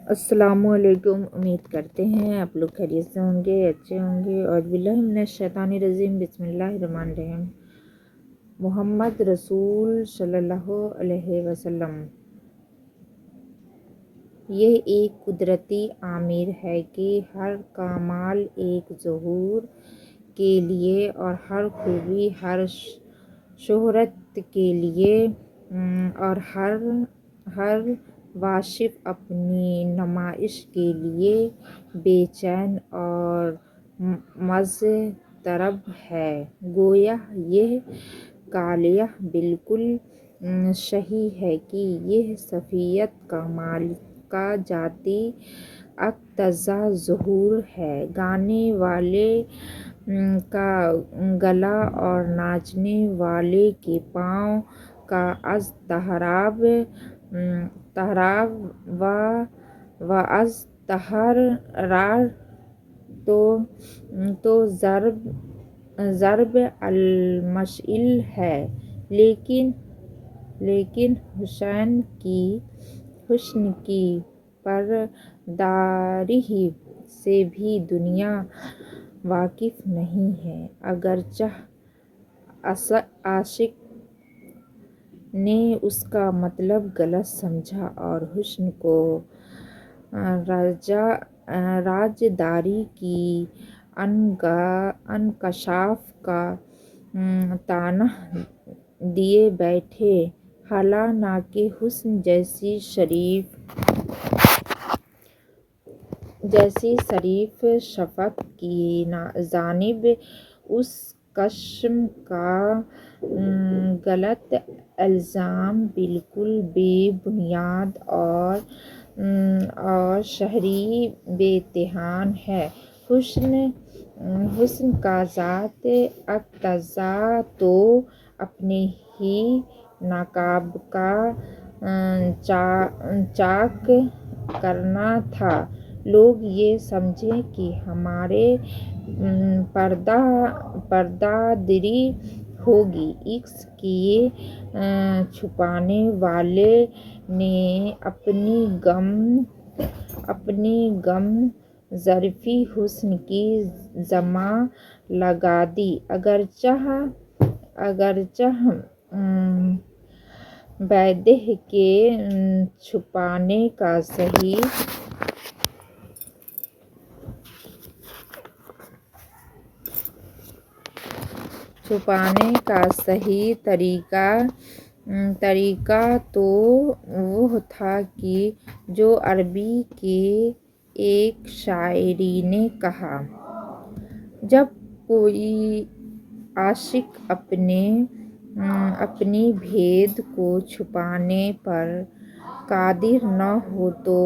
السلام علیکم، امید کرتے ہیں آپ لوگ خیریت سے ہوں گے، اچھے ہوں گے۔ اعوذ باللہ من الشیطان الرجیم، بسم اللہ الرحمن الرحیم۔ محمد رسول صلی اللہ علیہ وسلم۔ یہ ایک قدرتی عامر ہے کہ ہر کمال ایک ظہور کے لیے اور ہر خوبی ہر شہرت کے لیے اور ہر واصف اپنی نمائش کے لیے بے چین اور مضطرب ہے۔ گویا یہ قائل بالکل صحیح ہے کہ یہ صفیت کمال کا ذاتی اقتضا ظہور ہے۔ گانے والے کا گلا اور ناچنے والے کے پاؤں کا از طہارا و از تحرار تو ضرب المثل ہے، لیکن حسن کی پرداری سے بھی دنیا واقف نہیں ہے، اگرچہ عاشق نے اس کا مطلب غلط سمجھا اور حسن کو رازداری کی انکشاف کا طعنہ دیے بیٹھے۔ حالانکہ حسن جیسی شریف صفت کی جانب اس قسم کا غلط الزام بالکل بے بنیاد اور شرعی بے طعن ہے۔ حسن کا ذاتی اقتضا تو اپنے ہی نقاب کا چاک کرنا تھا۔ لوگ یہ سمجھیں کہ ہمارے پردہ داری ہوگی۔ عشق کی چھپانے والے نے اپنی غم ظرفی حسن کی جمع لگا دی، اگرچہ بیدہ کے چھپانے کا صحیح طریقہ تو وہ تھا کہ جو عربی کے ایک شاعر نے کہا: جب کوئی عاشق اپنی بید کو چھپانے پر قادر نہ ہو تو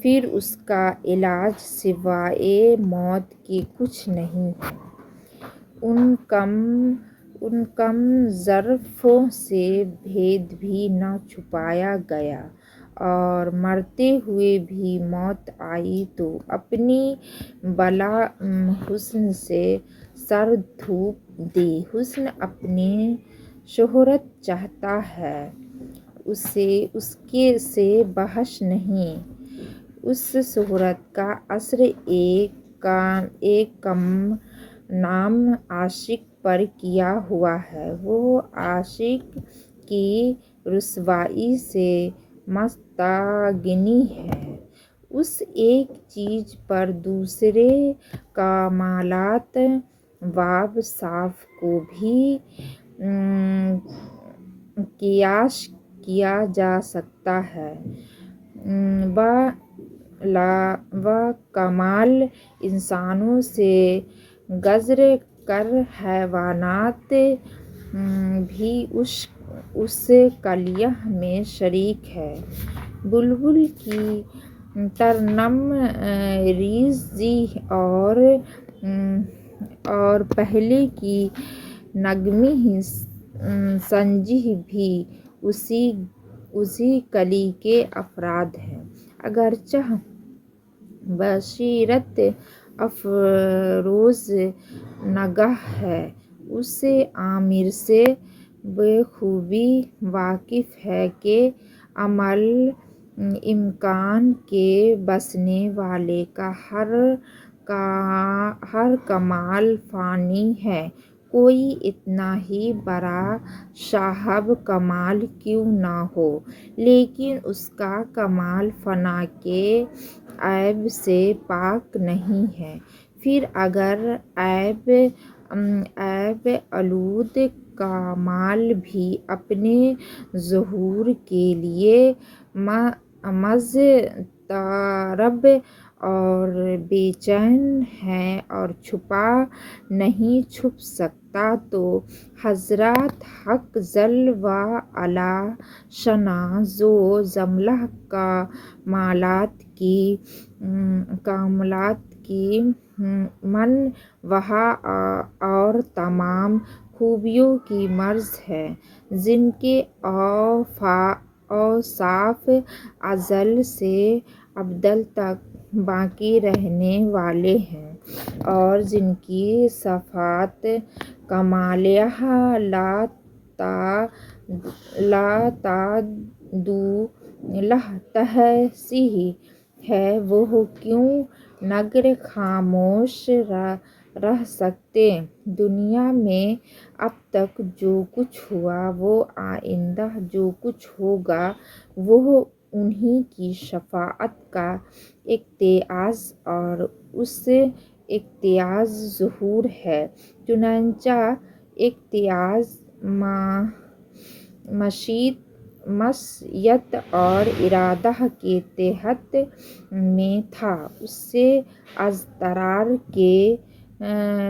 پھر اس کا علاج سوائے موت کے کچھ نہیں ہے۔ ان کم ظرفوں سے بید بھی نہ چھپایا گیا اور مرتے ہوئے بھی موت آئی تو اپنی بلا حسن سے سر دھوپ دے۔ حسن اپنی شہرت چاہتا ہے، اس سے بحث نہیں۔ اس شہرت کا اثر ایک کم نام عاشق پر کیا ہوا ہے۔ وہ عاشق کی رسوائی سے مستغنی ہے۔ اس ایک چیز پر دوسرے کمالات و اوصاف کو بھی قیاس کیا جا سکتا ہے۔ بکمال انسانوں سے گزر کر حیوانات بھی اس کلیہ میں شریک ہیں۔ بلبل کی ترنم ریزی اور پہلے کی نغمہ سنجی بھی اسی کلی کے افراد ہیں، اگرچہ بصیرت افروز نگاہ ہے۔ اس عامر سے بخوبی واقف ہے کہ امکان کے بسنے والے کا ہر کمال فانی ہے، کوئی اتنا ہی بڑا صاحب کمال کیوں نہ ہو، لیکن اس کا کمال فنا کے عیب سے پاک نہیں ہے۔ پھر اگر عیب آلود کمال بھی اپنے ظہور کے لیے مضطرب اور بے چین ہے اور چھپا نہیں چھپ سکتا، تو حضرت حق جل وعلا شانہ ذو جلالہ کمالات کی من وہاں اور تمام خوبیوں کی مرض ہے، جن کے اوصاف ازل سے ابد تک باقی رہنے والے ہیں، اور جن کی صفات کمالیہ لا تعد لا تحصی ہے، وہ کیوں مگر خاموش رہ سکتے؟ دنیا میں اب تک جو کچھ ہوا، وہ آئندہ جو کچھ ہوگا، وہ انہی کی شفاعت کا اقتباس اور اس اقتباس ظہور ہے۔ چنانچہ اقتباس مشیت اور ارادہ کے تحت میں تھا، اس سے اضطرار کے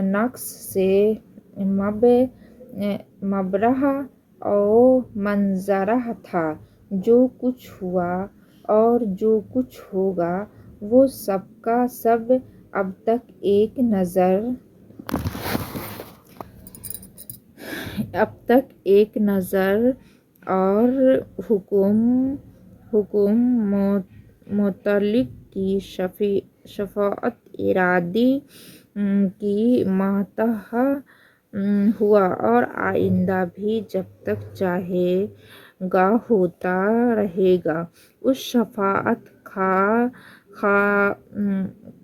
نقص سے مبرہ و منظرہ تھا۔ جو کچھ ہوا اور جو کچھ ہوگا، وہ سب کا سب اب تک ایک نظر اور حکم مطلق کی شفاعت ارادی کی ماتحت ہوا، اور آئندہ بھی جب تک چاہے گا ہوتا رہے گا۔ اس شفاعت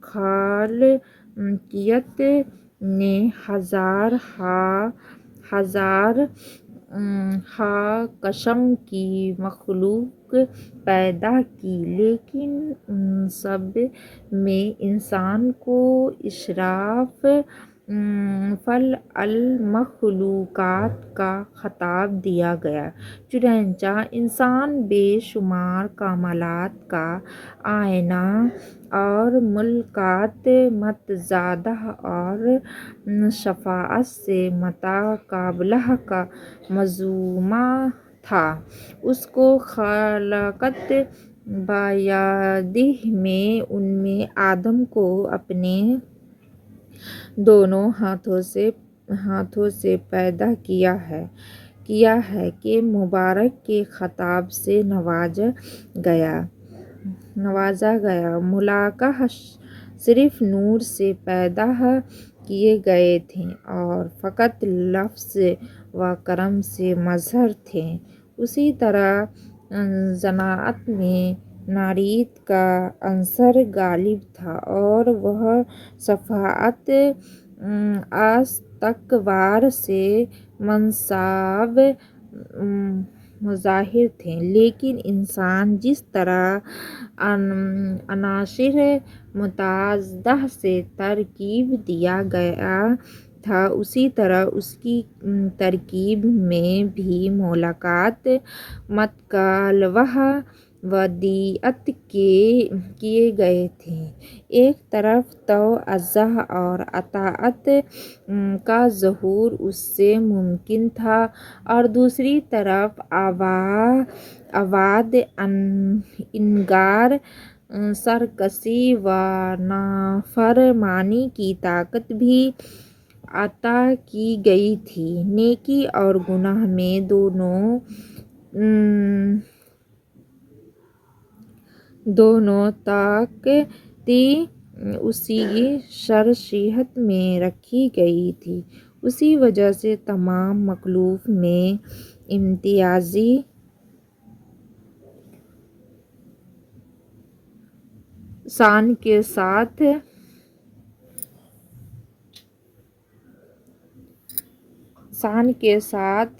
خالقیت نے ہزار قسم کی مخلوق پیدا کی، لیکن ان سب میں انسان کو اشرف المخلوقات کا خطاب دیا گیا۔ چنانچہ انسان بے شمار کمالات کا آئینہ اور ملکات متضادہ اور شفاعت سے متقابلہ کا مجموعہ تھا۔ اس کی خلقت بیدہ میں، ان میں آدم کو اپنے دونوں ہاتھوں سے پیدا کیا ہے کہ مبارک کے خطاب سے نوازا گیا۔ ملائکہ صرف نور سے پیدا کیے گئے تھے اور فقط لطف و کرم سے مظہر تھے۔ اسی طرح جنات میں ناریت کا عنصر غالب تھا، اور وہ شفاعت استکبار سے منصاب مظاہر تھے۔ لیکن انسان جس طرح عناصر متعددہ سے ترکیب دیا گیا تھا، اسی طرح اس کی ترکیب میں بھی ملکات متقابلہ ودیعت کیے گئے تھے۔ ایک طرف توجہ اور اطاعت کا ظہور اس سے ممکن تھا، اور دوسری طرف اعراض انکار، سرکشی و نافرمانی کی طاقت بھی عطا کی گئی تھی۔ نیکی اور گناہ میں دونوں طاقتیں اسی شخصیت میں رکھی گئی تھیں۔ اسی وجہ سے تمام مخلوق میں امتیازی شان کے ساتھ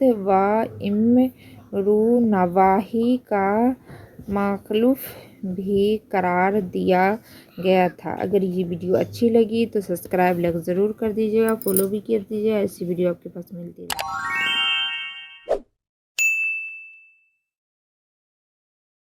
و امر نواہی کا مخالف بھی قرار دیا گیا تھا۔ اگر یہ ویڈیو اچھی لگی تو سبسکرائب لائک ضرور کر دیجیے گا، فالو بھی کر دیجیے گا، ایسی ویڈیو آپ کے پاس ملتی رہے۔